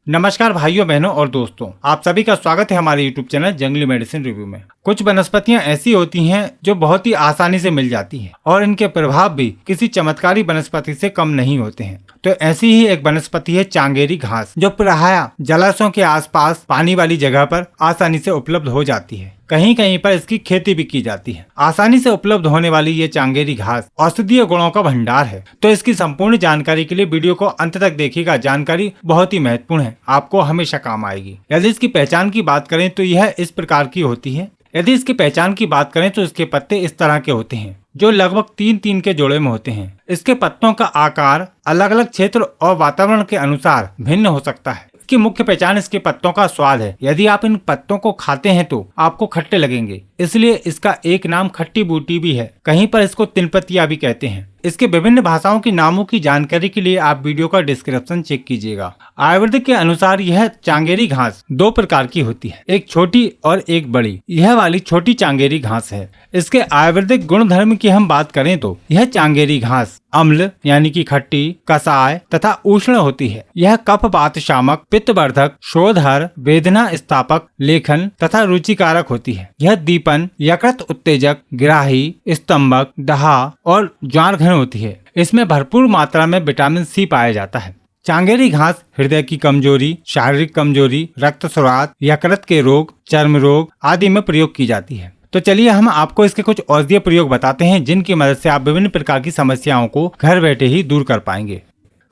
नमस्कार भाइयों बहनों और दोस्तों, आप सभी का स्वागत है हमारे यूट्यूब चैनल जंगली मेडिसिन रिव्यू में। कुछ वनस्पतियां ऐसी होती हैं जो बहुत ही आसानी से मिल जाती हैं और इनके प्रभाव भी किसी चमत्कारी वनस्पति से कम नहीं होते हैं। तो ऐसी ही एक वनस्पति है चांगेरी घास, जो प्रायः जलाशयों के आसपास पानी वाली जगह पर आसानी से उपलब्ध हो जाती है। कहीं कहीं पर इसकी खेती भी की जाती है। आसानी से उपलब्ध होने वाली ये चांगेरी घास औषधीय गुणों का भंडार है। तो इसकी संपूर्ण जानकारी के लिए वीडियो को अंत तक देखिएगा। जानकारी बहुत ही महत्वपूर्ण है, आपको हमेशा काम आएगी। यदि इसकी पहचान की बात करें तो यह इस प्रकार की होती है। यदि इसकी पहचान की बात करें तो इसके पत्ते इस तरह के होते हैं, जो लगभग 3-3 के जोड़े में होते हैं। इसके पत्तों का आकार अलग अलग क्षेत्र और वातावरण के अनुसार भिन्न हो सकता है। इसकी मुख्य पहचान इसके पत्तों का स्वाद है। यदि आप इन पत्तों को खाते हैं तो आपको खट्टे लगेंगे, इसलिए इसका एक नाम खट्टी बूटी भी है। कहीं पर इसको तिलपतिया भी कहते हैं। इसके विभिन्न भाषाओं की नामों की जानकारी के लिए आप वीडियो का डिस्क्रिप्शन चेक कीजिएगा। आयुर्वेद के अनुसार यह चांगेरी घास 2 प्रकार की होती है, एक छोटी और एक बड़ी। यह वाली छोटी चांगेरी घास है। इसके आयुर्वेदिक गुण धर्म की हम बात करें तो यह चांगेरी घास अम्ल यानी कि खट्टी, कसाय तथा उष्ण होती है। यह कफवात शामक, पित्तवर्धक, शोधहर, वेदना स्थापक, लेखन तथा रुचिकारक होती है। यह दीपन, यकृत उत्तेजक, ग्राही, स्तंभक, दहा और ज्वार होती है। इसमें भरपूर मात्रा में विटामिन सी पाया जाता है। चांगेरी घास हृदय की कमजोरी, शारीरिक कमजोरी, रक्तस्राव, यकृत के रोग, चर्म रोग आदि में प्रयोग की जाती है। तो चलिए हम आपको इसके कुछ औषधीय प्रयोग बताते हैं, जिनकी मदद से आप विभिन्न प्रकार की समस्याओं को घर बैठे ही दूर कर पाएंगे।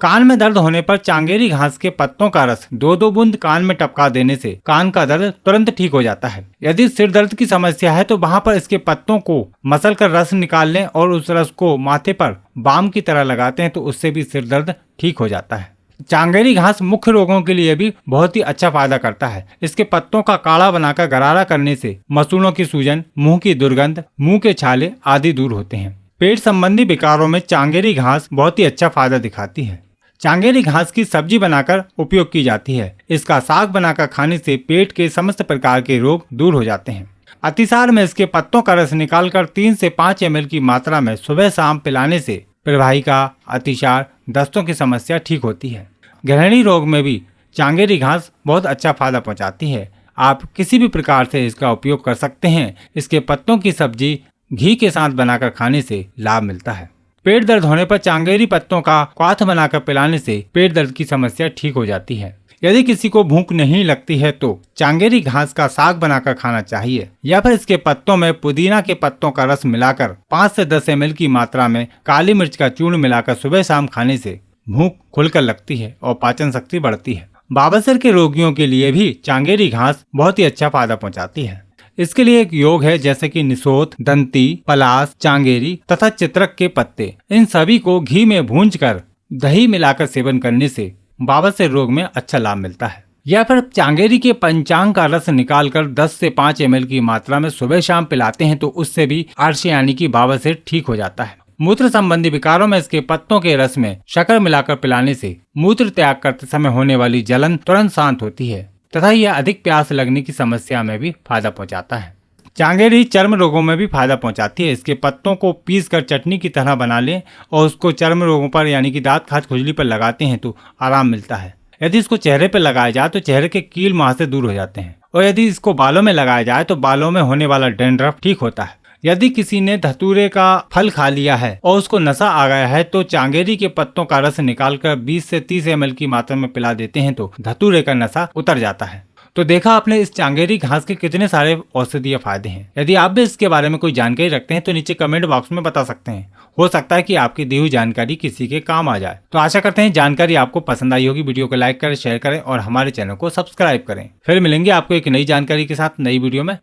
कान में दर्द होने पर चांगेरी घास के पत्तों का रस 2-2 बूंद कान में टपका देने से कान का दर्द तुरंत ठीक हो जाता है। यदि सिर दर्द की समस्या है तो वहां पर इसके पत्तों को मसल कर रस निकाल लें और उस रस को माथे पर बाम की तरह लगाते हैं तो उससे भी सिर दर्द ठीक हो जाता है। चांगेरी घास मुख्य रोगों के लिए भी बहुत ही अच्छा फायदा करता है। इसके पत्तों का काढ़ा बनाकर गरारा करने से मसूड़ों की सूजन, मुंह की दुर्गंध, मुंह के छाले आदि दूर होते हैं। पेट संबंधी विकारों में चांगेरी घास बहुत ही अच्छा फायदा दिखाती है। चांगेरी घास की सब्जी बनाकर उपयोग की जाती है। इसका साग बनाकर खाने से पेट के समस्त प्रकार के रोग दूर हो जाते हैं। अतिसार में इसके पत्तों का रस निकालकर 3 से 5 ml की मात्रा में सुबह शाम पिलाने से प्रवाहिका, अतिसार, दस्तों की समस्या ठीक होती है। गृहिणी रोग में भी चांगेरी घास बहुत अच्छा फायदा पहुंचाती है। आप किसी भी प्रकार से इसका उपयोग कर सकते हैं। इसके पत्तों की सब्जी घी के साथ बनाकर खाने से लाभ मिलता है। पेट दर्द होने पर चांगेरी पत्तों का क्वाथ बनाकर पिलाने से पेट दर्द की समस्या ठीक हो जाती है। यदि किसी को भूख नहीं लगती है तो चांगेरी घास का साग बनाकर खाना चाहिए, या फिर इसके पत्तों में पुदीना के पत्तों का रस मिलाकर 5 से 10 ml की मात्रा में काली मिर्च का चूर्ण मिलाकर सुबह शाम खाने से भूख खुलकर लगती है और पाचन शक्ति बढ़ती है। बवासीर के रोगियों के लिए भी चांगेरी घास बहुत ही अच्छा फायदा पहुंचाती है। इसके लिए एक योग है, जैसे कि निसोत, दंती, पलास, चांगेरी तथा चित्रक के पत्ते। इन सभी को घी में भूंजकर दही मिलाकर सेवन करने से बवासीर रोग में अच्छा लाभ मिलता है। या फिर चांगेरी के पंचांग का रस निकालकर 10 से 5 ml की मात्रा में सुबह शाम पिलाते हैं तो उससे भी आर्श यानी कि बवासीर ठीक हो जाता है। मूत्र संबंधी विकारों में इसके पत्तों के रस में शक्कर मिलाकर पिलाने से मूत्र त्याग करते समय होने वाली जलन तुरंत शांत होती है तथा यह अधिक प्यास लगने की समस्या में भी फायदा पहुंचाता है। चांगेरी चर्म रोगों में भी फायदा पहुंचाती है। इसके पत्तों को पीसकर चटनी की तरह बना लें और उसको चर्म रोगों पर यानी कि दांत खाज खुजली पर लगाते हैं तो आराम मिलता है। यदि इसको चेहरे पर लगाया जाए तो चेहरे के कील मुहासे दूर हो जाते हैं, और यदि इसको बालों में लगाया जाए तो बालों में होने वाला डैंड्रफ ठीक होता है। यदि किसी ने धतूरे का फल खा लिया है और उसको नशा आ गया है तो चांगेरी के पत्तों का रस निकालकर 20 से 30 ml की मात्रा में पिला देते हैं तो धतूरे का नशा उतर जाता है। तो देखा आपने इस चांगेरी घास के कितने सारे औषधीय फायदे हैं। यदि आप भी इसके बारे में कोई जानकारी रखते हैं तो नीचे कमेंट बॉक्स में बता सकते हैं। हो सकता है कि आपकी दी हुई जानकारी किसी के काम आ जाए। तो आशा करते हैं जानकारी आपको पसंद आई होगी। वीडियो को लाइक करें, शेयर करें और हमारे चैनल को सब्सक्राइब करें। फिर मिलेंगे आपको एक नई जानकारी के साथ नई वीडियो में।